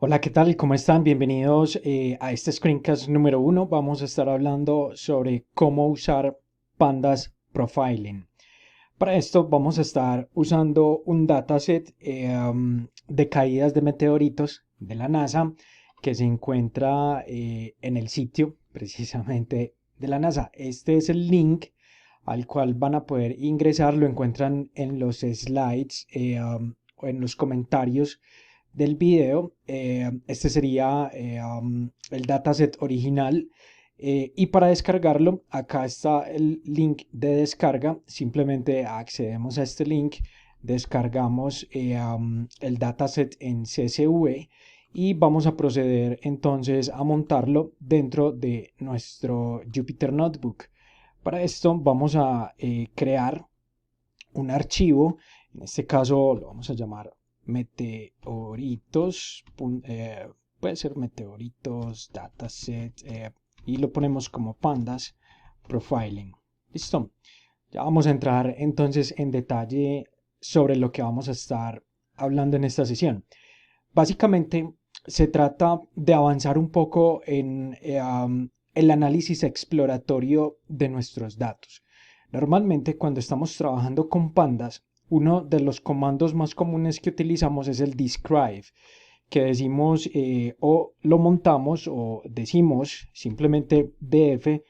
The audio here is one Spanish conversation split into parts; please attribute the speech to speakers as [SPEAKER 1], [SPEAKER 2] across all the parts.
[SPEAKER 1] Hola, ¿qué tal? ¿Cómo están? Bienvenidos a este screencast número uno. Vamos a estar hablando sobre cómo usar Pandas Profiling. Para esto vamos a estar usando un dataset de caídas de meteoritos de la NASA que se encuentra en el sitio precisamente de la NASA. Este es el link al cual van a poder ingresar. Lo encuentran en los slides o en los comentarios del video. Este sería el dataset original. Y para descargarlo, acá está el link de descarga. Simplemente accedemos a este link, descargamos el dataset en CSV y vamos a proceder entonces a montarlo dentro de nuestro Jupyter Notebook. Para esto vamos a crear un archivo. En este caso lo vamos a llamar meteoritos, puede ser meteoritos, dataset, y lo ponemos como pandas profiling. Listo. Ya vamos a entrar entonces en detalle sobre lo que vamos a estar hablando en esta sesión. Básicamente se trata de avanzar un poco en el análisis exploratorio de nuestros datos. Normalmente cuando estamos trabajando con pandas, uno de los comandos más comunes que utilizamos es el describe, que decimos o lo montamos o decimos simplemente df.describe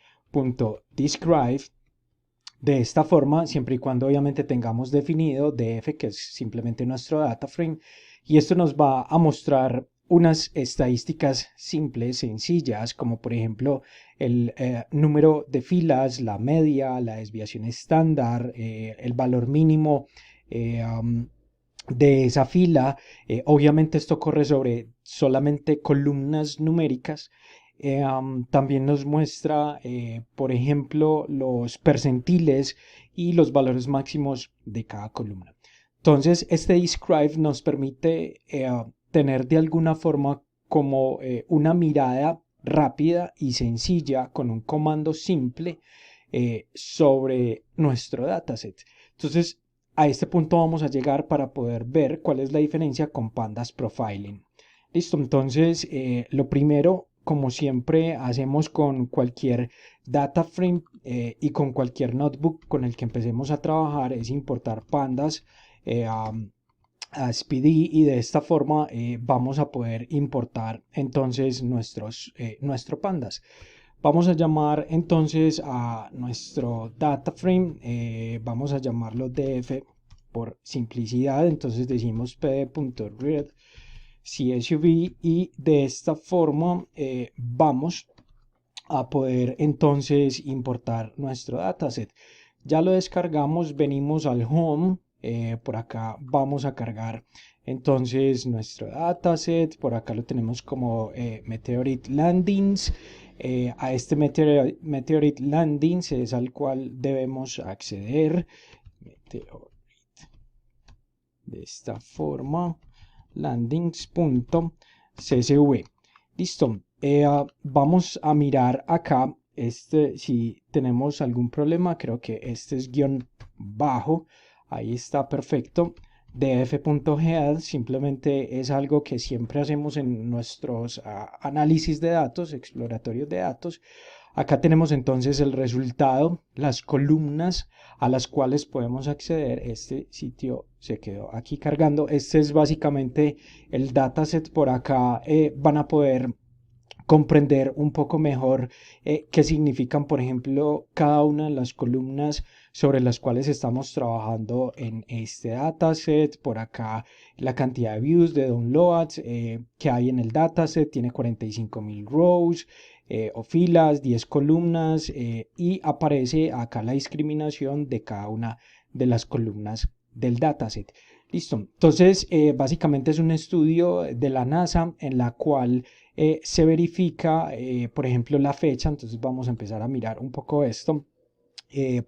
[SPEAKER 1] de esta forma, siempre y cuando obviamente tengamos definido df, que es simplemente nuestro data frame, y esto nos va a mostrar unas estadísticas simples, sencillas, como por ejemplo el número de filas, la media, la desviación estándar, el valor mínimo de esa fila. Obviamente esto corre sobre solamente columnas numéricas. También nos muestra, por ejemplo, los percentiles y los valores máximos de cada columna. Entonces, este describe nos permite tener de alguna forma como una mirada rápida y sencilla con un comando simple sobre nuestro dataset. Entonces, a este punto vamos a llegar para poder ver cuál es la diferencia con Pandas Profiling. Listo, entonces lo primero, como siempre hacemos con cualquier data frame y con cualquier notebook con el que empecemos a trabajar, es importar pandas a SPD, y de esta forma vamos a poder importar entonces nuestro pandas. Vamos a llamar entonces a nuestro data frame, vamos a llamarlo df por simplicidad. Entonces decimos pd.read csv y de esta forma vamos a poder entonces importar nuestro dataset. Ya lo descargamos, venimos al home, por acá vamos a cargar entonces nuestro dataset. Por acá lo tenemos como Meteorite Landings. A este Meteorite Landings es al cual debemos acceder. Meteorite, de esta forma, landings.csv. Listo. Vamos a mirar acá si tenemos algún problema. Creo que este es guión bajo. Ahí está perfecto. df.head simplemente es algo que siempre hacemos en nuestros análisis de datos, exploratorios de datos. Acá tenemos entonces el resultado, las columnas a las cuales podemos acceder. Este sitio se quedó aquí cargando. Este es básicamente el dataset. Por acá van a poder comprender un poco mejor qué significan, por ejemplo, cada una de las columnas sobre las cuales estamos trabajando en este dataset. Por acá la cantidad de views, de downloads que hay en el dataset. Tiene 45.000 rows o filas, 10 columnas, y aparece acá la discriminación de cada una de las columnas del dataset. Listo. Entonces, básicamente es un estudio de la NASA en la cual se verifica, por ejemplo, la fecha. Entonces vamos a empezar a mirar un poco esto.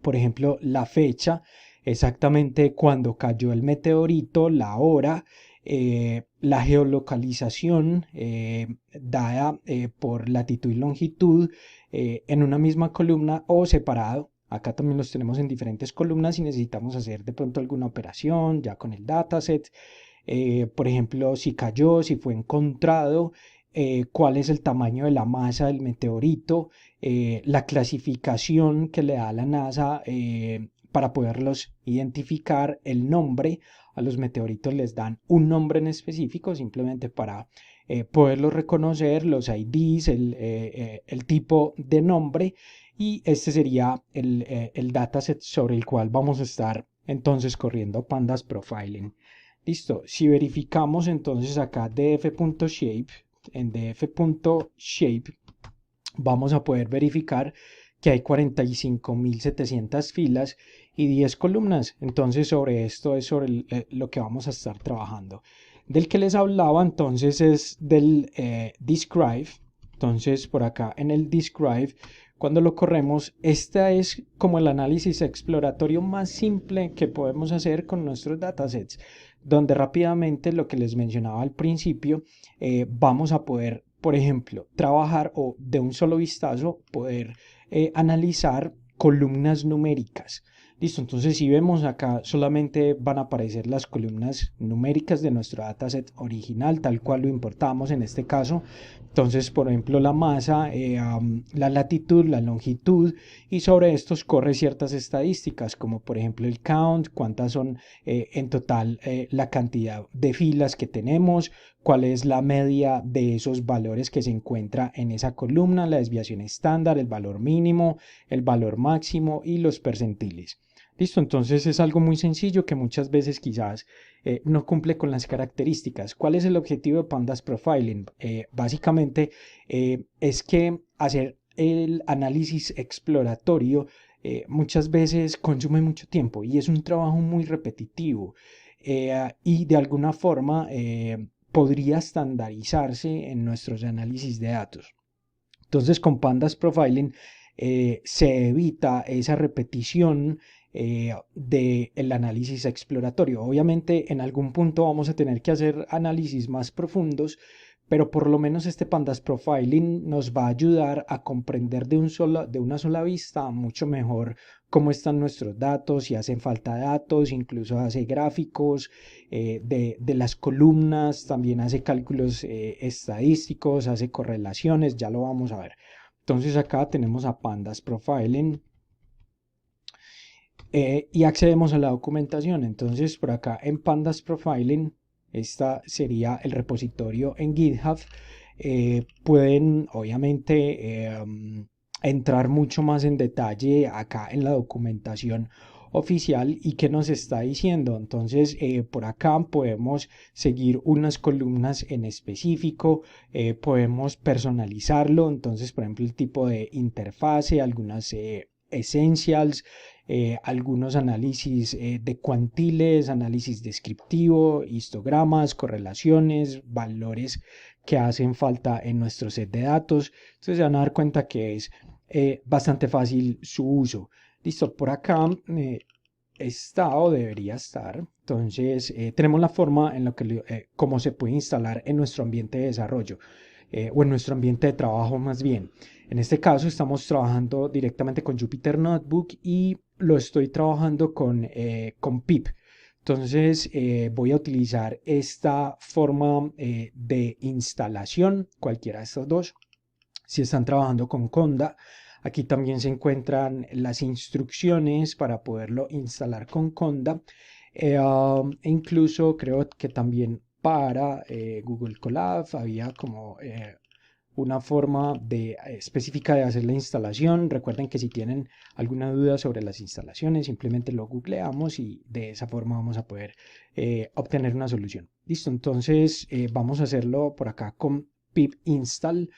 [SPEAKER 1] Por ejemplo, la fecha, exactamente cuando cayó el meteorito, la hora, la geolocalización dada por latitud y longitud en una misma columna o separado. Acá también los tenemos en diferentes columnas y necesitamos hacer de pronto alguna operación ya con el dataset. por ejemplo, si cayó, si fue encontrado, cuál es el tamaño de la masa del meteorito, la clasificación que le da la NASA para poderlos identificar, el nombre. A los meteoritos les dan un nombre en específico simplemente para poderlos reconocer, los IDs, el tipo de nombre, y este sería el dataset sobre el cual vamos a estar entonces corriendo Pandas Profiling. Listo, si verificamos entonces acá df.shape, en df.shape vamos a poder verificar que hay 45.700 filas y 10 columnas. Entonces sobre esto es sobre lo que vamos a estar trabajando. Del que les hablaba entonces es del Describe. Entonces por acá en el Describe, cuando lo corremos, este es como el análisis exploratorio más simple que podemos hacer con nuestros datasets, donde rápidamente, lo que les mencionaba al principio, vamos a poder, por ejemplo, trabajar o de un solo vistazo poder analizar columnas numéricas. Listo, entonces si vemos acá solamente van a aparecer las columnas numéricas de nuestro dataset original, tal cual lo importamos en este caso. Entonces, por ejemplo, la masa, la latitud, la longitud, y sobre estos corre ciertas estadísticas, como por ejemplo el count, cuántas son en total la cantidad de filas que tenemos, cuál es la media de esos valores que se encuentra en esa columna, la desviación estándar, el valor mínimo, el valor máximo y los percentiles. Listo, entonces es algo muy sencillo que muchas veces quizás no cumple con las características. ¿Cuál es el objetivo de Pandas Profiling? Básicamente es que hacer el análisis exploratorio muchas veces consume mucho tiempo y es un trabajo muy repetitivo, y de alguna forma podría estandarizarse en nuestros análisis de datos. Entonces con Pandas Profiling se evita esa repetición del análisis exploratorio. Obviamente en algún punto vamos a tener que hacer análisis más profundos, pero por lo menos este Pandas Profiling nos va a ayudar a comprender de una sola vista mucho mejor cómo están nuestros datos, si hacen falta datos, incluso hace gráficos de las columnas, también hace cálculos estadísticos, hace correlaciones, ya lo vamos a ver. Entonces acá tenemos a Pandas Profiling y accedemos a la documentación. Entonces por acá en Pandas Profiling, esta sería el repositorio en GitHub. Pueden obviamente entrar mucho más en detalle acá en la documentación oficial y qué nos está diciendo. Entonces por acá podemos seguir unas columnas en específico, podemos personalizarlo. Entonces por ejemplo el tipo de interfase, algunas essentials, algunos análisis de cuantiles, análisis descriptivo, histogramas, correlaciones, valores que hacen falta en nuestro set de datos. Entonces se van a dar cuenta que es bastante fácil su uso. Listo, por acá está o debería estar. Entonces tenemos la forma en la que cómo se puede instalar en nuestro ambiente de desarrollo, o en nuestro ambiente de trabajo más bien. En este caso estamos trabajando directamente con Jupyter Notebook y lo estoy trabajando con pip. Entonces voy a utilizar esta forma de instalación, cualquiera de estas dos. Si están trabajando con Conda, aquí también se encuentran las instrucciones para poderlo instalar con Conda. Incluso creo que también para Google Colab había como una forma específica de hacer la instalación. Recuerden que si tienen alguna duda sobre las instalaciones, simplemente lo googleamos y de esa forma vamos a poder obtener una solución. Listo, entonces vamos a hacerlo por acá con pip install.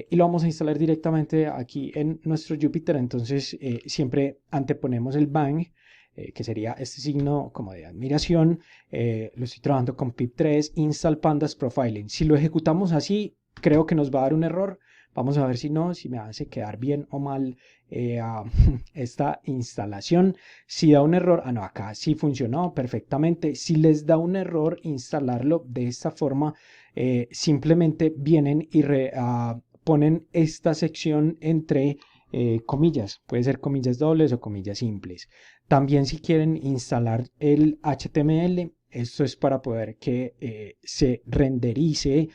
[SPEAKER 1] Y lo vamos a instalar directamente aquí en nuestro Jupyter. Entonces siempre anteponemos el bang, que sería este signo como de admiración. Lo estoy trabajando con pip3 install pandas profiling. Si lo ejecutamos así, creo que nos va a dar un error. Vamos a ver si no, si me hace quedar bien o mal esta instalación. Si da un error, no, acá sí funcionó perfectamente. Si les da un error instalarlo de esta forma, simplemente vienen y ponen esta sección entre comillas. Puede ser comillas dobles o comillas simples. También si quieren instalar el HTML, Esto es para poder que se renderice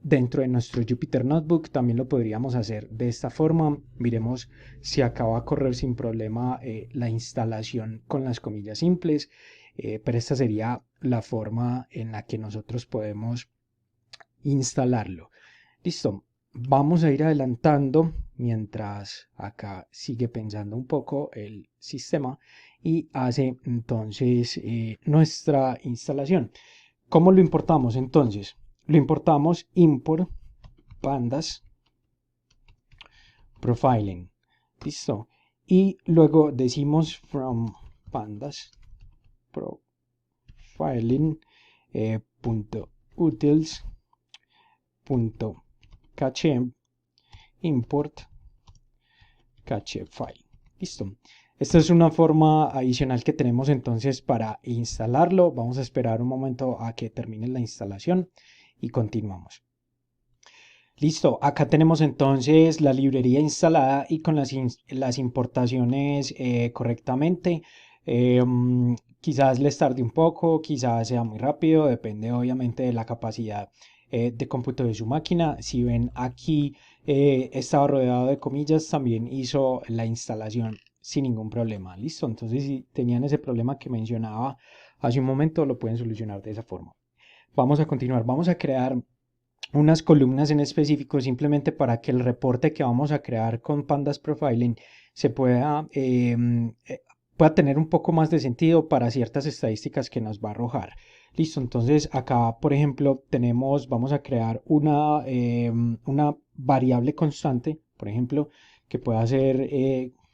[SPEAKER 1] dentro de nuestro Jupyter Notebook. También lo podríamos hacer de esta forma. Miremos si acaba a correr sin problema la instalación con las comillas simples. Pero esta sería la forma en la que nosotros podemos instalarlo. Listo. Vamos a ir adelantando mientras acá sigue pensando un poco el sistema y hace entonces nuestra instalación. ¿Cómo lo importamos entonces? Lo importamos import pandas profiling. Listo. Y luego decimos from pandas profiling .utils .cache import cache file. Listo. Esta es una forma adicional que tenemos entonces para instalarlo. Vamos a esperar un momento a que termine la instalación y continuamos. Listo, acá tenemos entonces la librería instalada y con las importaciones correctamente. Quizás les tarde un poco, quizás sea muy rápido, depende obviamente de la capacidad de cómputo de su máquina. Si ven aquí estaba rodeado de comillas, también hizo la instalación sin ningún problema. Listo, entonces si tenían ese problema que mencionaba hace un momento, lo pueden solucionar de esa forma. Vamos a continuar, vamos a crear unas columnas en específico simplemente para que el reporte que vamos a crear con Pandas Profiling se pueda tener un poco más de sentido para ciertas estadísticas que nos va a arrojar. Listo, entonces acá por ejemplo vamos a crear una variable constante, por ejemplo, que pueda ser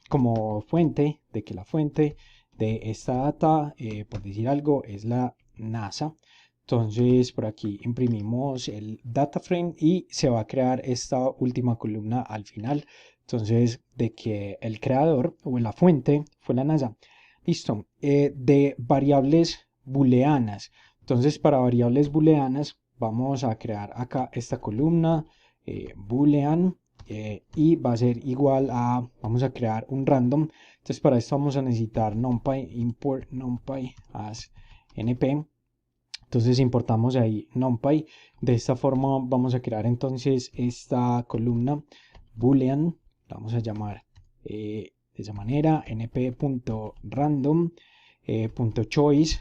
[SPEAKER 1] como fuente, de que la fuente de esta data, por decir algo, es la NASA. Entonces por aquí imprimimos el data frame y se va a crear esta última columna al final. Entonces de que el creador o la fuente fue la NASA. Listo. De variables booleanas. Entonces para variables booleanas vamos a crear acá esta columna boolean y va a ser igual a, vamos a crear un random. Entonces para esto vamos a necesitar numpy, import numpy as np. Entonces importamos ahí numpy. De esta forma vamos a crear entonces esta columna boolean. La vamos a llamar de esa manera np.random .choice.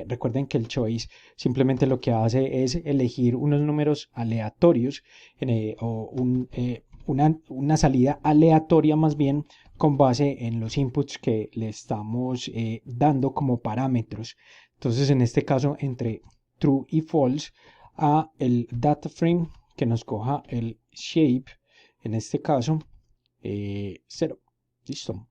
[SPEAKER 1] Recuerden que el choice simplemente lo que hace es elegir unos números aleatorios o una salida aleatoria más bien con base en los inputs que le estamos dando como parámetros. Entonces en este caso entre true y false a el data frame que nos coja el shape, en este caso 0. Listo.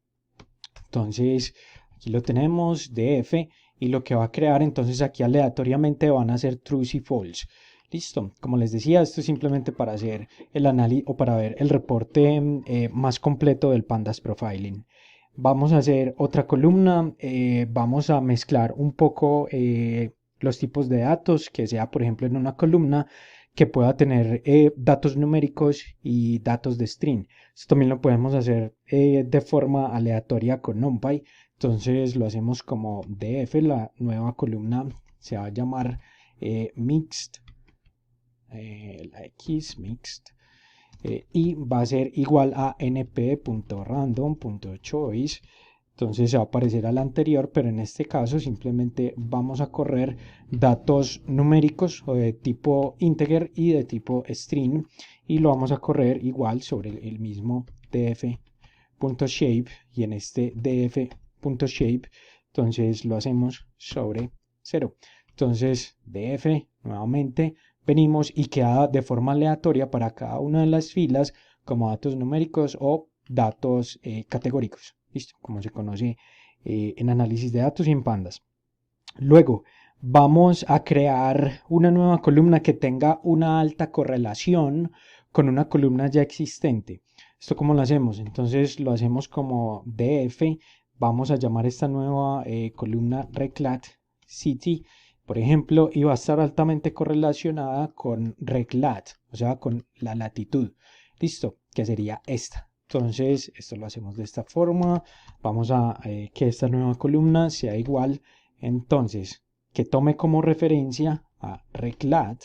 [SPEAKER 1] Entonces aquí lo tenemos df y lo que va a crear entonces aquí aleatoriamente van a ser true y false. Listo, como les decía, esto es simplemente para hacer el análisis o para ver el reporte más completo del Pandas Profiling. Vamos a hacer otra columna, vamos a mezclar un poco los tipos de datos, que sea por ejemplo en una columna que pueda tener datos numéricos y datos de string. Esto también lo podemos hacer de forma aleatoria con NumPy. Entonces lo hacemos como df, la nueva columna se va a llamar mixed, la x mixed, y va a ser igual a np.random.choice. Entonces se va a parecer al anterior, pero en este caso simplemente vamos a correr datos numéricos o de tipo integer y de tipo string y lo vamos a correr igual sobre el mismo df.shape y en este df.shape entonces lo hacemos sobre 0. Entonces df nuevamente venimos y queda de forma aleatoria para cada una de las filas como datos numéricos o datos categóricos. Listo, como se conoce en análisis de datos y en pandas. Luego vamos a crear una nueva columna que tenga una alta correlación con una columna ya existente. ¿Esto cómo lo hacemos? Entonces lo hacemos como df. Vamos a llamar esta nueva columna reclat city, por ejemplo, y va a estar altamente correlacionada con reclat, o sea, con la latitud. Listo, que sería esta. Entonces, esto lo hacemos de esta forma. Vamos a que esta nueva columna sea igual. Entonces, que tome como referencia a reclat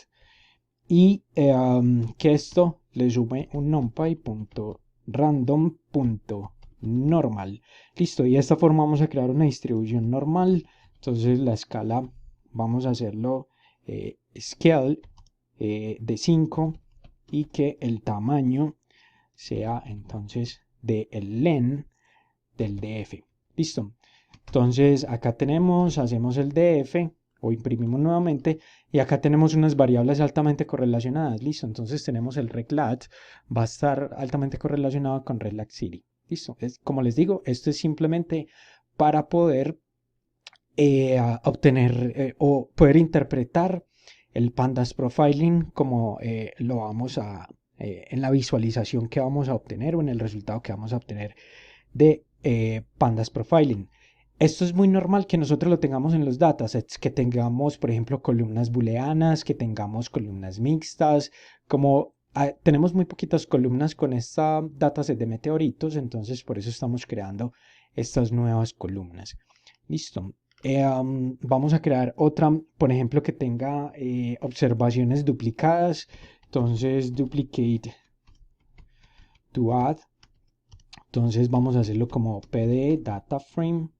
[SPEAKER 1] y que esto le sume un numpy.random.normal. Listo, y de esta forma vamos a crear una distribución normal. Entonces la escala vamos a hacerlo scale de 5 y que el tamaño sea entonces del len del df. Listo. Entonces acá hacemos el df o imprimimos nuevamente y acá tenemos unas variables altamente correlacionadas. Listo. Entonces tenemos el reclat, va a estar altamente correlacionado con relaxity. Listo. Como les digo, esto es simplemente para poder obtener o poder interpretar el pandas profiling como lo vamos a en la visualización que vamos a obtener o en el resultado que vamos a obtener de pandas profiling. Esto es muy normal que nosotros lo tengamos en los datasets, que tengamos, por ejemplo, columnas booleanas, que tengamos columnas mixtas, como tenemos muy poquitas columnas con esta dataset de meteoritos, entonces por eso estamos creando estas nuevas columnas. Listo. Vamos a crear otra, por ejemplo, que tenga observaciones duplicadas. Entonces, duplicate to add. Entonces, vamos a hacerlo como pd data frame.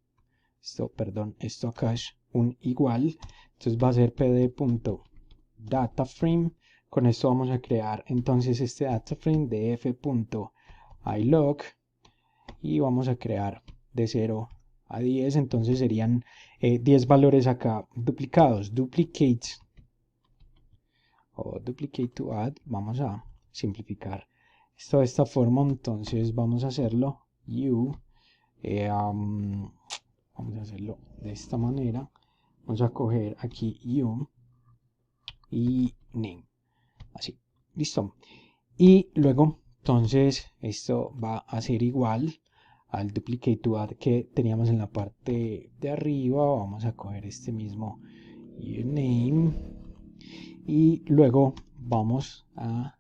[SPEAKER 1] Esto, perdón, esto acá es un igual. Entonces, va a ser pd.dataframe. Con esto vamos a crear entonces este dataframe de f.ilog y vamos a crear de 0 a 10, entonces serían 10 valores acá duplicados. Duplicate o duplicate to add, vamos a simplificar esto de esta forma, entonces vamos a hacerlo vamos a hacerlo de esta manera. Vamos a coger aquí y name, así, listo. Y luego entonces esto va a ser igual al duplicate to add que teníamos en la parte de arriba. Vamos a coger este mismo name y luego vamos a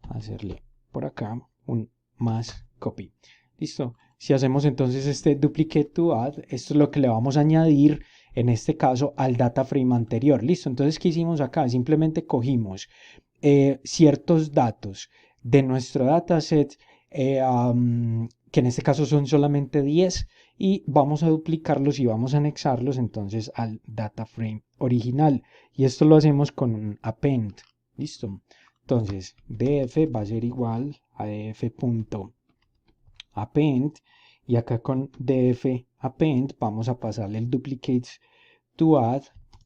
[SPEAKER 1] hacerle por acá un más copy. Listo. Si hacemos entonces este duplicate to add, esto es lo que le vamos a añadir en este caso al data frame anterior. Listo. Entonces, ¿qué hicimos acá? Simplemente cogimos ciertos datos de nuestro dataset, que en este caso son solamente 10, y vamos a duplicarlos y vamos a anexarlos entonces al data frame original. Y esto lo hacemos con un append. Listo. Entonces, df va a ser igual a df.append y acá con df.append vamos a pasarle el duplicate to add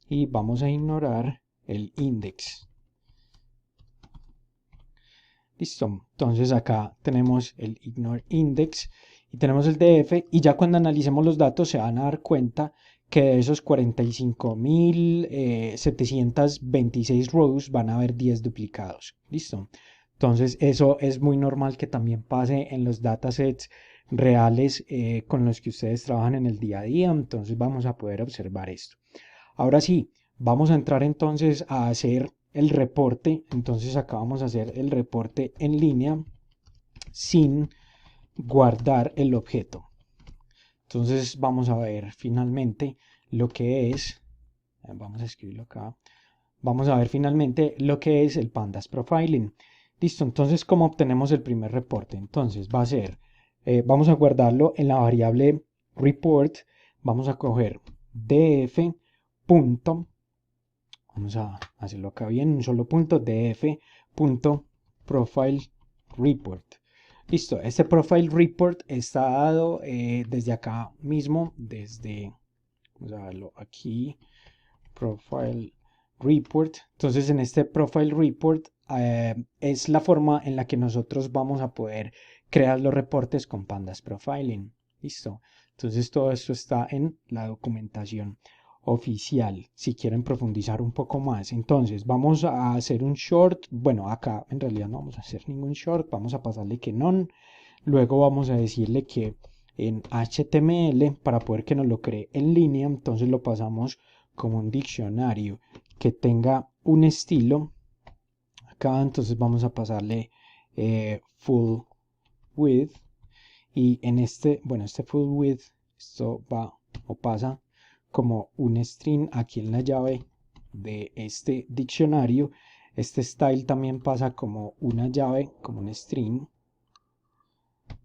[SPEAKER 1] y vamos a ignorar el index. Listo. Entonces acá tenemos el ignore index y tenemos el df y ya cuando analicemos los datos se van a dar cuenta que de esos 45.726 rows van a haber 10 duplicados. Listo. Entonces eso es muy normal que también pase en los datasets reales con los que ustedes trabajan en el día a día. Entonces vamos a poder observar esto. Ahora sí, vamos a entrar entonces a hacer el reporte. Entonces acá vamos a hacer el reporte en línea sin guardar el objeto. Entonces vamos a ver finalmente lo que es, vamos a escribirlo acá, vamos a ver finalmente lo que es el pandas profiling. Listo, entonces ¿cómo obtenemos el primer reporte? Entonces va a ser, vamos a guardarlo en la variable report, vamos a coger df punto, vamos a hacerlo acá bien, un solo punto, df punto profile report. Listo, este profile report está dado desde acá mismo, vamos a verlo aquí, profile report. Entonces en este profile report es la forma en la que nosotros vamos a poder crear los reportes con pandas profiling. Listo, entonces todo esto está en la documentación oficial si quieren profundizar un poco más. Entonces vamos a hacer un short, bueno, acá en realidad no vamos a hacer ningún short, vamos a pasarle que none, luego vamos a decirle que en HTML para poder que nos lo cree en línea, entonces lo pasamos como un diccionario que tenga un estilo acá, entonces vamos a pasarle full width y en este, bueno, este full width, esto va o pasa como un string aquí en la llave de este diccionario. Este style también pasa como una llave, como un string,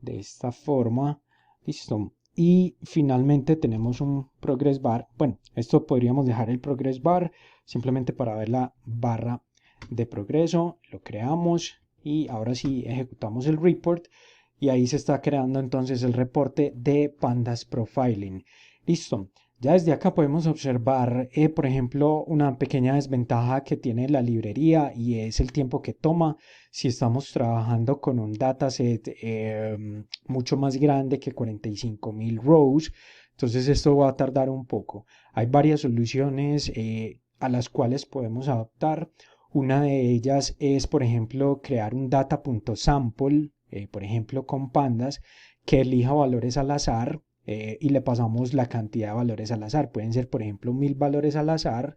[SPEAKER 1] de esta forma. Listo. Y finalmente tenemos un progress bar. Bueno, esto podríamos dejar el progress bar simplemente para ver la barra de progreso. Lo creamos y ahora sí ejecutamos el report y ahí se está creando entonces el reporte de Pandas Profiling. Listo. Ya desde acá podemos observar, por ejemplo, una pequeña desventaja que tiene la librería y es el tiempo que toma si estamos trabajando con un dataset mucho más grande que 45.000 rows. Entonces esto va a tardar un poco. Hay varias soluciones a las cuales podemos adaptar. Una de ellas es, por ejemplo, crear un data.sample, por ejemplo, con pandas, que elija valores al azar y le pasamos la cantidad de valores al azar. Pueden ser, por ejemplo, 1000 valores al azar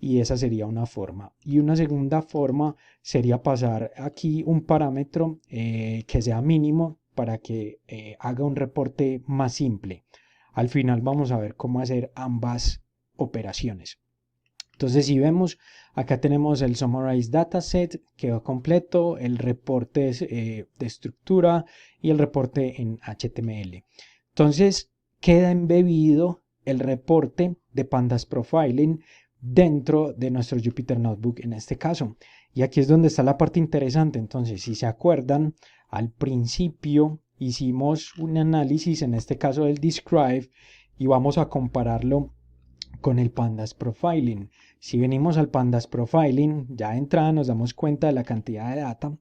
[SPEAKER 1] y esa sería una forma. Y una segunda forma sería pasar aquí un parámetro que sea mínimo para que haga un reporte más simple. Al final vamos a ver cómo hacer ambas operaciones. Entonces, si vemos, acá tenemos el Summarize Dataset, quedó completo, el reporte de estructura y el reporte en HTML. Entonces, queda embebido el reporte de Pandas Profiling dentro de nuestro Jupyter Notebook en este caso. Y aquí es donde está la parte interesante. Entonces, si se acuerdan, al principio hicimos un análisis, en este caso del Describe, y vamos a compararlo con el Pandas Profiling. Si venimos al Pandas Profiling, ya de entrada nos damos cuenta de la cantidad de data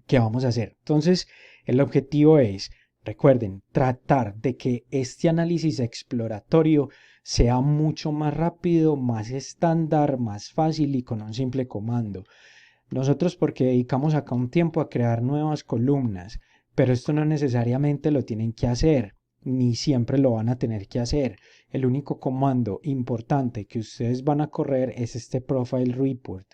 [SPEAKER 1] que vamos a hacer. Entonces, el objetivo es, recuerden, tratar de que este análisis exploratorio sea mucho más rápido, más estándar, más fácil y con un simple comando. Nosotros porque dedicamos acá un tiempo a crear nuevas columnas, pero esto no necesariamente lo tienen que hacer, ni siempre lo van a tener que hacer. El único comando importante que ustedes van a correr es este Profile Report.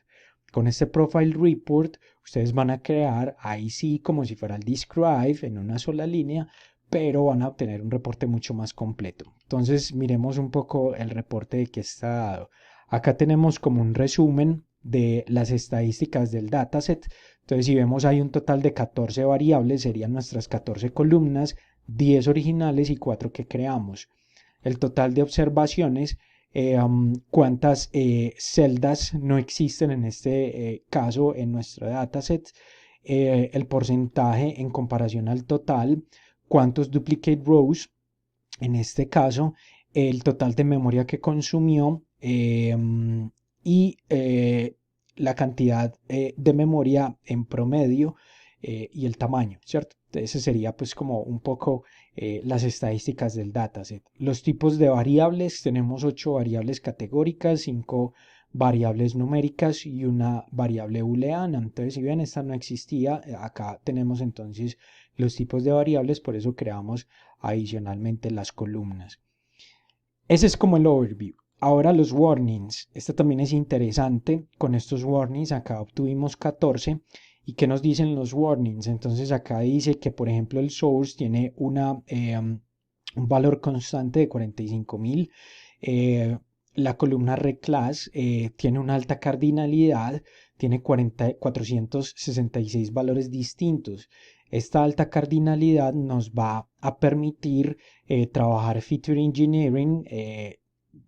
[SPEAKER 1] Con este Profile Report, ustedes van a crear, ahí sí, como si fuera el Describe en una sola línea, pero van a obtener un reporte mucho más completo. Entonces, miremos un poco el reporte de que está dado. Acá tenemos como un resumen de las estadísticas del dataset. Entonces, si vemos, hay un total de 14 variables, serían nuestras 14 columnas, 10 originales y 4 que creamos. El total de observaciones, cuántas celdas no existen en este caso en nuestro dataset, el porcentaje en comparación al total, cuántos duplicate rows, en este caso, el total de memoria que consumió y la cantidad de memoria en promedio y el tamaño, ¿cierto? Ese sería pues como un poco las estadísticas del dataset. Los tipos de variables, tenemos 8 variables categóricas, 5 variables numéricas y una variable booleana. Entonces, si ven, esta no existía, acá tenemos entonces los tipos de variables, por eso creamos adicionalmente las columnas. Ese es como el overview. Ahora los warnings. Este también es interesante. Con estos warnings acá obtuvimos 14. ¿Y qué nos dicen los warnings? Entonces acá dice que, por ejemplo, el source tiene un valor constante de 45.000. La columna reclass tiene una alta cardinalidad, tiene 466 valores distintos. Esta alta cardinalidad nos va a permitir trabajar feature engineering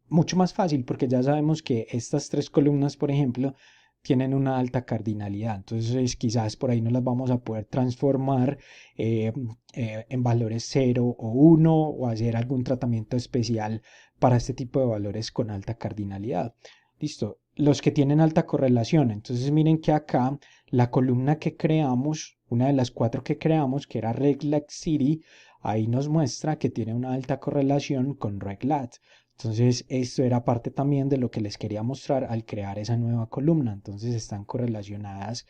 [SPEAKER 1] mucho más fácil porque ya sabemos que estas 3 columnas, por ejemplo, tienen una alta cardinalidad. Entonces quizás por ahí no las vamos a poder transformar en valores 0 o 1 o hacer algún tratamiento especial para este tipo de valores con alta cardinalidad. Listo. Los que tienen alta correlación. Entonces miren que acá la columna que creamos, una de las 4 que creamos, que era Reglat City, ahí nos muestra que tiene una alta correlación con Reglat. Entonces, esto era parte también de lo que les quería mostrar al crear esa nueva columna. Entonces, están correlacionadas,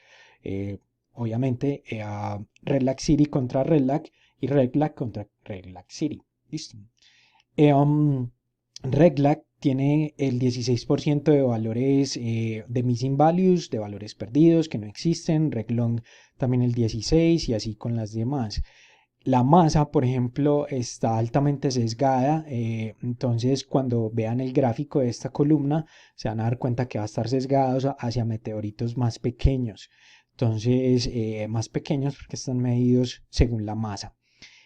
[SPEAKER 1] obviamente, a Reglat City contra Reglat y Reglat contra Reglat City. Listo. Reglat tiene el 16% de valores de missing values, de valores perdidos que no existen. Reglong también el 16% y así con las demás. La masa, por ejemplo, está altamente sesgada, entonces cuando vean el gráfico de esta columna se van a dar cuenta que va a estar sesgada, o sea, hacia meteoritos más pequeños. Entonces, más pequeños porque están medidos según la masa.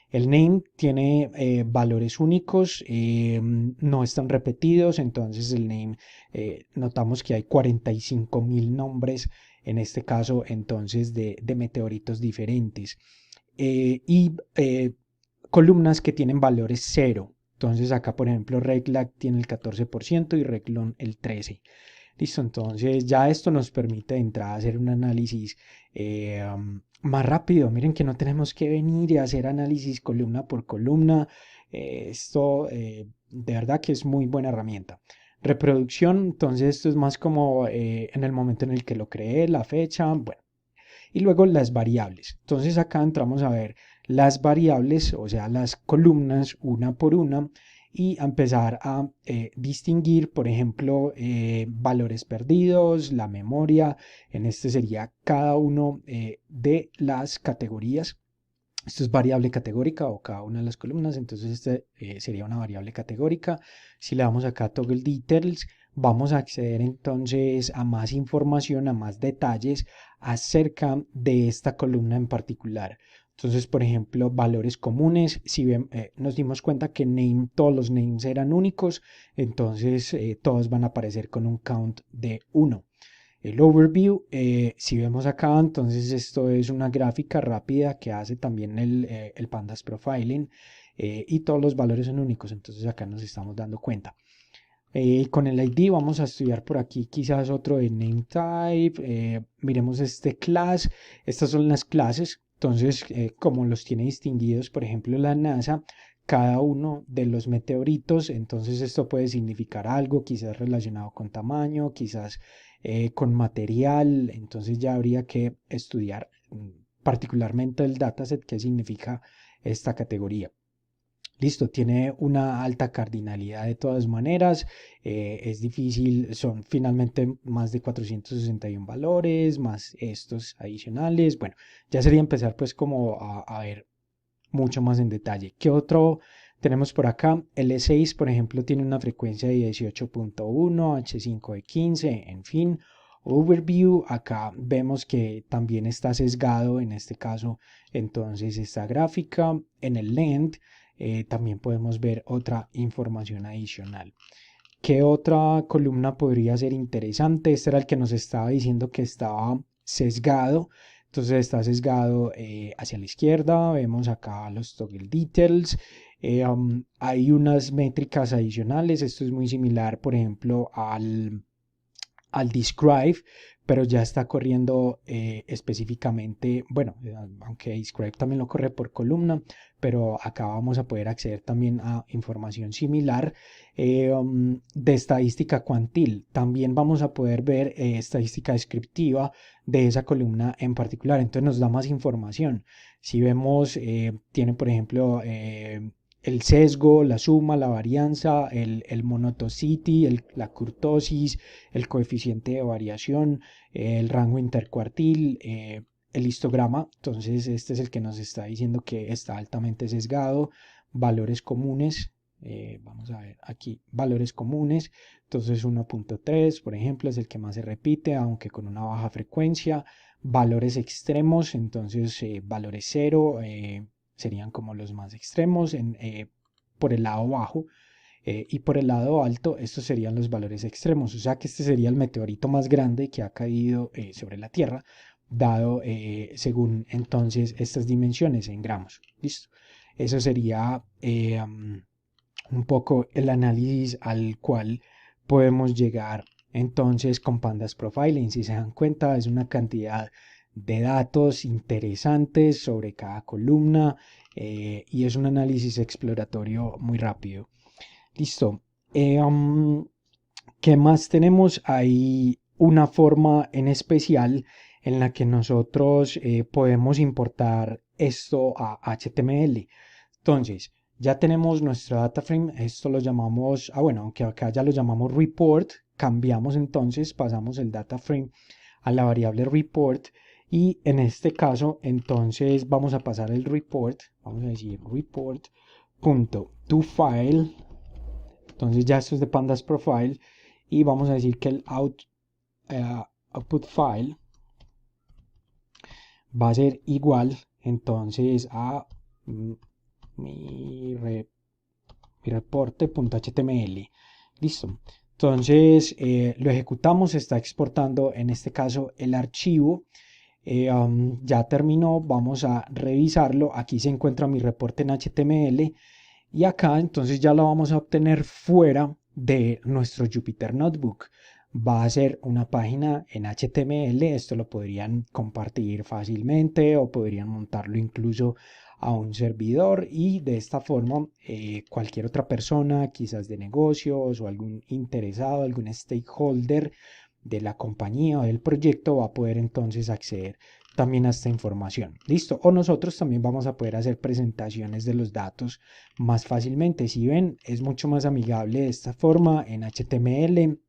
[SPEAKER 1] El name tiene valores únicos, no están repetidos, entonces el name, notamos que hay 45.000 nombres en este caso, entonces de meteoritos diferentes. Y columnas que tienen valores cero. Entonces acá, por ejemplo, Reglac tiene el 14% y Reglon el 13%. Listo, entonces ya esto nos permite de entrada hacer un análisis más rápido. Miren que no tenemos que venir y hacer análisis columna por columna. Esto de verdad que es muy buena herramienta. Reproducción, entonces esto es más como en el momento en el que lo creé, la fecha, bueno. Y luego las variables. Entonces acá entramos a ver las variables, o sea, las columnas una por una y a empezar a distinguir, por ejemplo, valores perdidos, la memoria. En este sería cada uno de las categorías. Esto es variable categórica o cada una de las columnas, entonces este sería una variable categórica. Si le damos acá toggle details, vamos a acceder entonces a más información, a más detalles acerca de esta columna en particular. Entonces, por ejemplo, valores comunes, si nos dimos cuenta que name, todos los names eran únicos, entonces todos van a aparecer con un count de 1. El overview, si vemos acá, entonces esto es una gráfica rápida que hace también el Pandas Profiling y todos los valores son únicos, entonces acá nos estamos dando cuenta. Con el ID vamos a estudiar por aquí quizás otro de name type, miremos este class, estas son las clases, entonces como los tiene distinguidos por ejemplo la NASA, cada uno de los meteoritos, entonces esto puede significar algo quizás relacionado con tamaño, quizás con material, entonces ya habría que estudiar particularmente el dataset, qué significa esta categoría. Listo, tiene una alta cardinalidad de todas maneras, es difícil, son finalmente más de 461 valores, más estos adicionales. Bueno, ya sería empezar pues como a ver mucho más en detalle. ¿Qué otro tenemos por acá? L6, por ejemplo, tiene una frecuencia de 18.1, H5 de 15, en fin. Overview, acá vemos que también está sesgado en este caso, entonces esta gráfica. En el length también podemos ver otra información adicional. ¿Qué otra columna podría ser interesante? Este era el que nos estaba diciendo que estaba sesgado. Entonces está sesgado hacia la izquierda. Vemos acá los toggle details. Hay unas métricas adicionales. Esto es muy similar, por ejemplo, al describe, pero ya está corriendo específicamente, bueno, aunque describe también lo corre por columna, pero acá vamos a poder acceder también a información similar de estadística cuantil. También vamos a poder ver estadística descriptiva de esa columna en particular, entonces nos da más información. Si vemos, tiene por ejemplo el sesgo, la suma, la varianza, el monotonicity, la kurtosis, el coeficiente de variación, el rango intercuartil, el histograma. Entonces este es el que nos está diciendo que está altamente sesgado. Valores comunes, vamos a ver aquí, valores comunes. Entonces 1.3, por ejemplo, es el que más se repite, aunque con una baja frecuencia. Valores extremos, entonces valores 0, serían como los más extremos por el lado bajo y por el lado alto estos serían los valores extremos, o sea que este sería el meteorito más grande que ha caído sobre la Tierra dado según entonces estas dimensiones en gramos. Listo, eso sería un poco el análisis al cual podemos llegar entonces con Pandas Profiling. Si se dan cuenta es una cantidad de datos interesantes sobre cada columna y es un análisis exploratorio muy rápido. Listo. ¿Qué más tenemos? Hay una forma en especial en la que nosotros podemos importar esto a HTML. Entonces, ya tenemos nuestro data frame, esto lo llamamos, bueno, aunque acá ya lo llamamos report, cambiamos entonces, pasamos el data frame a la variable report Y en este caso, entonces vamos a pasar el report, vamos a decir report.toFile, entonces ya esto es de Pandas Profile, y vamos a decir que el output file va a ser igual entonces a mi, mi reporte.html. Listo. Entonces lo ejecutamos, está exportando en este caso el archivo. Ya terminó, vamos a revisarlo. Aquí se encuentra mi reporte en HTML y acá entonces ya lo vamos a obtener fuera de nuestro Jupyter Notebook. Va a ser una página en HTML, esto lo podrían compartir fácilmente o podrían montarlo incluso a un servidor y de esta forma cualquier otra persona, quizás de negocios o algún interesado, algún stakeholder de la compañía o del proyecto va a poder entonces acceder también a esta información. Listo. O nosotros también vamos a poder hacer presentaciones de los datos más fácilmente. Si ven, es mucho más amigable de esta forma en HTML.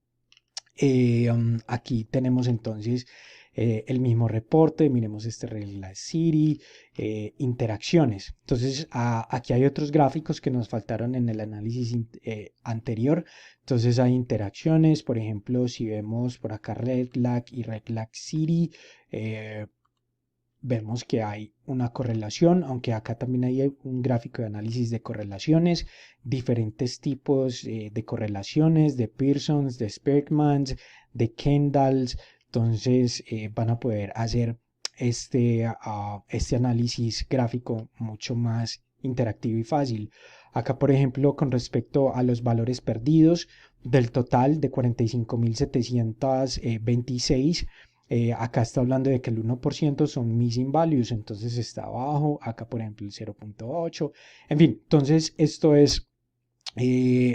[SPEAKER 1] Aquí tenemos entonces el mismo reporte, miremos este regla City, interacciones. Entonces aquí hay otros gráficos que nos faltaron en el análisis anterior. Entonces hay interacciones, por ejemplo, si vemos por acá regla y regla City, vemos que hay una correlación, aunque acá también hay un gráfico de análisis de correlaciones, diferentes tipos de correlaciones, de Pearsons, de Spearmans, de Kendalls. Entonces van a poder hacer este análisis gráfico mucho más interactivo y fácil. Acá, por ejemplo, con respecto a los valores perdidos del total de 45.726, acá está hablando de que el 1% son missing values, entonces está abajo, acá por ejemplo el 0.8, en fin, entonces esto es,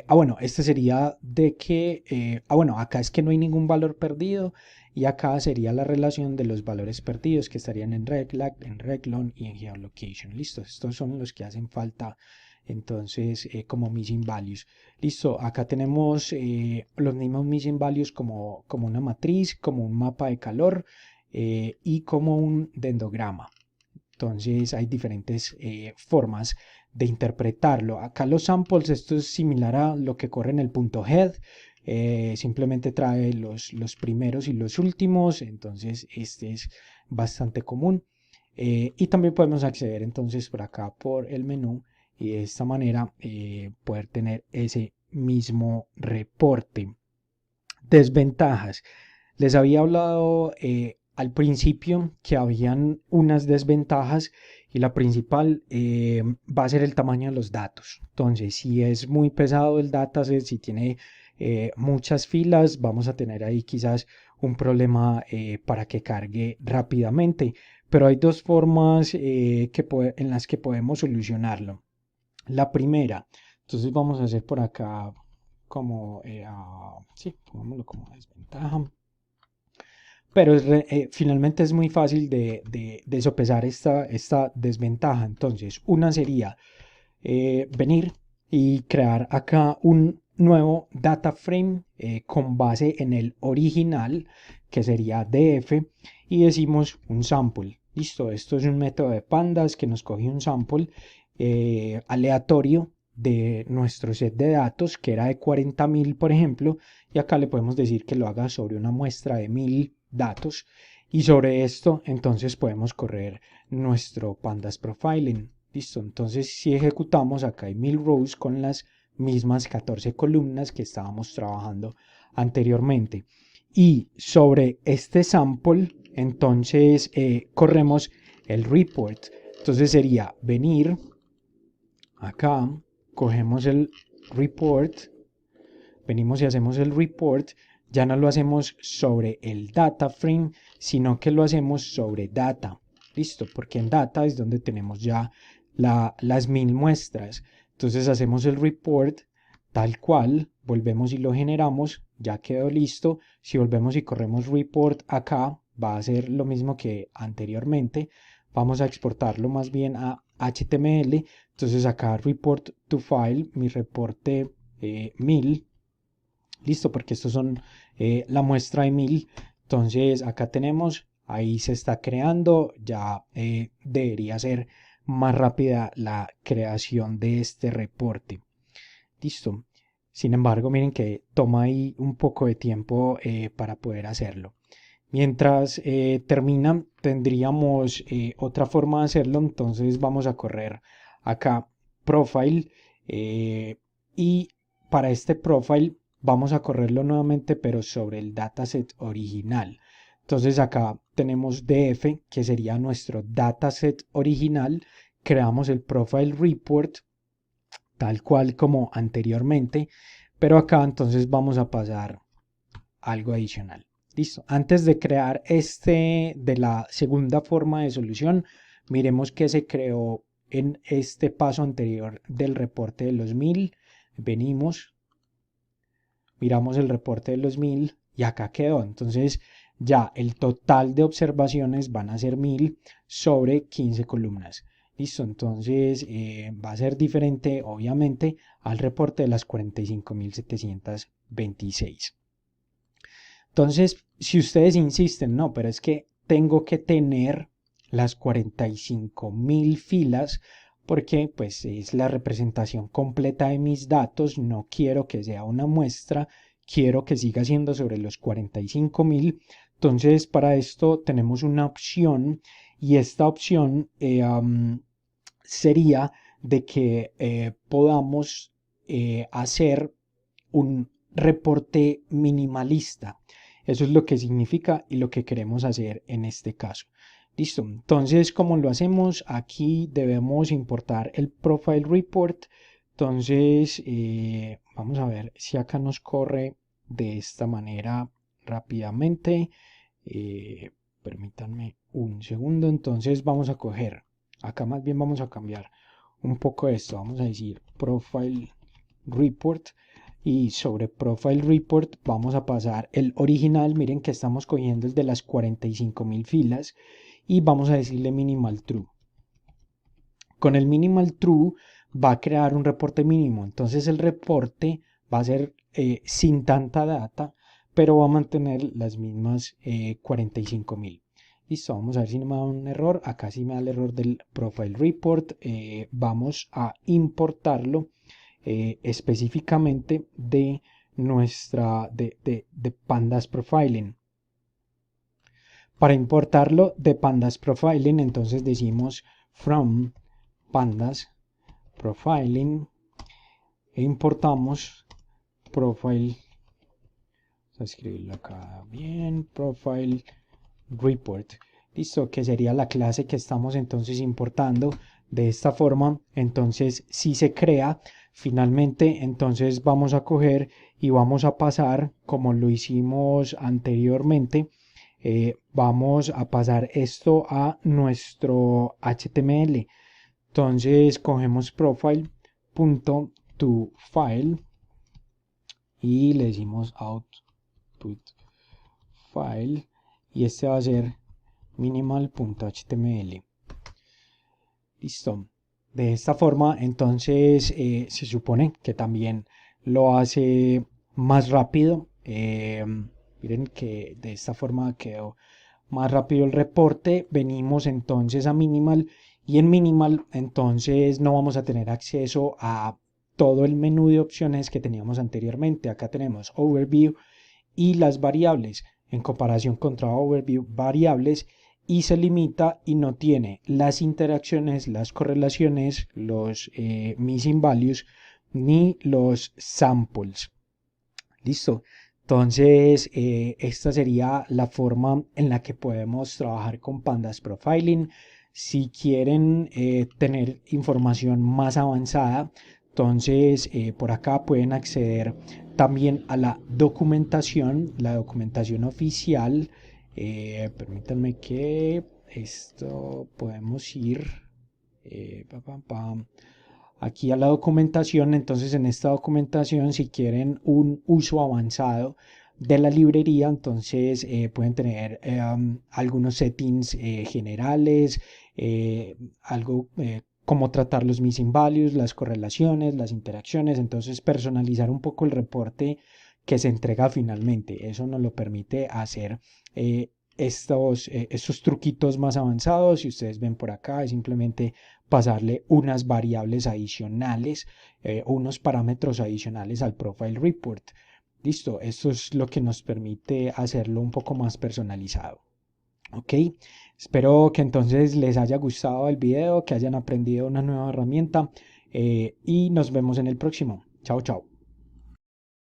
[SPEAKER 1] bueno, este sería de que, bueno, acá es que no hay ningún valor perdido y acá sería la relación de los valores perdidos que estarían en reglac, en reglon y en geolocation, listo, estos son los que hacen falta entonces como missing values. Listo, acá tenemos los mismos missing values como una matriz, como un mapa de calor y como un dendrograma. Entonces hay diferentes formas de interpretarlo. Acá los samples, esto es similar a lo que corre en el punto head. Simplemente trae los primeros y los últimos. Entonces este es bastante común. Y también podemos acceder entonces por acá por el menú y de esta manera poder tener ese mismo reporte. Desventajas. Les había hablado al principio que habían unas desventajas y la principal va a ser el tamaño de los datos. Entonces, si es muy pesado el dataset, si tiene muchas filas, vamos a tener ahí quizás un problema para que cargue rápidamente. Pero hay dos formas en las que podemos solucionarlo. La primera, entonces vamos a hacer por acá como, sí, pongámoslo como desventaja. Pero finalmente es muy fácil de sopesar esta desventaja. Entonces, una sería venir y crear acá un nuevo data frame con base en el original, que sería df, y decimos un sample. Listo, esto es un método de pandas que nos coge un sample aleatorio de nuestro set de datos, que era de 40.000, por ejemplo, y acá le podemos decir que lo haga sobre una muestra de 1.000 datos, y sobre esto entonces podemos correr nuestro pandas profiling. Listo, entonces si ejecutamos, acá hay 1.000 rows con las mismas 14 columnas que estábamos trabajando anteriormente. Y sobre este sample, entonces corremos el report. Entonces sería venir acá, cogemos el report, venimos y hacemos el report. Ya no lo hacemos sobre el data frame, sino que lo hacemos sobre data. Listo, porque en data es donde tenemos ya las 1.000 muestras. Entonces hacemos el report tal cual, volvemos y lo generamos, ya quedó listo. Si volvemos y corremos report acá, va a ser lo mismo que anteriormente. Vamos a exportarlo más bien a HTML. Entonces acá report to file, mi reporte 1.000. Listo, porque estos son la muestra de 1.000. Entonces acá tenemos ahí se está creando, ya debería ser más rápida la creación de este reporte. Listo. Sin embargo, miren que toma ahí un poco de tiempo para poder hacerlo. Mientras termina, tendríamos otra forma de hacerlo. Entonces vamos a correr acá profile y para este profile vamos a correrlo nuevamente, pero sobre el dataset original. Entonces acá tenemos DF, que sería nuestro dataset original. Creamos el profile report tal cual como anteriormente, pero acá entonces vamos a pasar algo adicional. Listo. Antes de crear de la segunda forma de solución, miremos que se creó en este paso anterior del reporte de los 1000. Venimos, miramos el reporte de los 1000 y acá quedó. Entonces ya el total de observaciones van a ser 1000 sobre 15 columnas. Listo, entonces va a ser diferente obviamente al reporte de las 45.726. Entonces, si ustedes insisten, no, pero es que tengo que tener las 45.000 filas porque pues es la representación completa de mis datos, no quiero que sea una muestra, quiero que siga siendo sobre los 45.000. Entonces, para esto tenemos una opción y esta opción sería de que podamos hacer un reporte minimalista. Eso es lo que significa y lo que queremos hacer en este caso. Listo. Entonces, ¿cómo lo hacemos? Aquí debemos importar el profile report. Entonces, vamos a ver si acá nos corre de esta manera rápidamente. Permítanme un segundo. Entonces, vamos a coger. Acá más bien vamos a cambiar un poco esto. Vamos a decir profile report. Y sobre profile report vamos a pasar el original. Miren que estamos cogiendo el de las 45.000 filas y vamos a decirle minimal true. Con el minimal true va a crear un reporte mínimo. Entonces el reporte va a ser sin tanta data, pero va a mantener las mismas 45.000. Listo, vamos a ver si no me da un error. Acá sí me da el error del profile report. Vamos a importarlo. Específicamente de nuestra de Pandas Profiling. Para importarlo de Pandas Profiling, entonces decimos from Pandas Profiling e importamos profile. Vamos a escribirlo acá bien, profile report. Listo, que sería la clase que estamos entonces importando. De esta forma, entonces si se crea. Finalmente, entonces vamos a coger y vamos a pasar, como lo hicimos anteriormente, vamos a pasar esto a nuestro HTML. Entonces cogemos profile.toFile y le decimos output file y este va a ser minimal.html. Listo. De esta forma, entonces se supone que también lo hace más rápido. Miren que de esta forma quedó más rápido el reporte. Venimos entonces a minimal y en minimal entonces no vamos a tener acceso a todo el menú de opciones que teníamos anteriormente. Acá tenemos overview y las variables en comparación contra overview variables y se limita y no tiene las interacciones, las correlaciones, los missing values ni los samples. Listo. Entonces, esta sería la forma en la que podemos trabajar con Pandas Profiling. Si quieren tener información más avanzada, entonces por acá pueden acceder también a la documentación oficial. Permítanme que esto podemos ir aquí a la documentación. Entonces en esta documentación, si quieren un uso avanzado de la librería, entonces pueden tener algunos settings generales, algo cómo tratar los missing values, las correlaciones, las interacciones. Entonces personalizar un poco el reporte que se entrega finalmente. Eso nos lo permite hacer estos truquitos más avanzados. Si ustedes ven por acá, es simplemente pasarle unas variables adicionales, unos parámetros adicionales al Profile Report. Listo, esto es lo que nos permite hacerlo un poco más personalizado. Ok, espero que entonces les haya gustado el video, que hayan aprendido una nueva herramienta y nos vemos en el próximo. Chao, chao.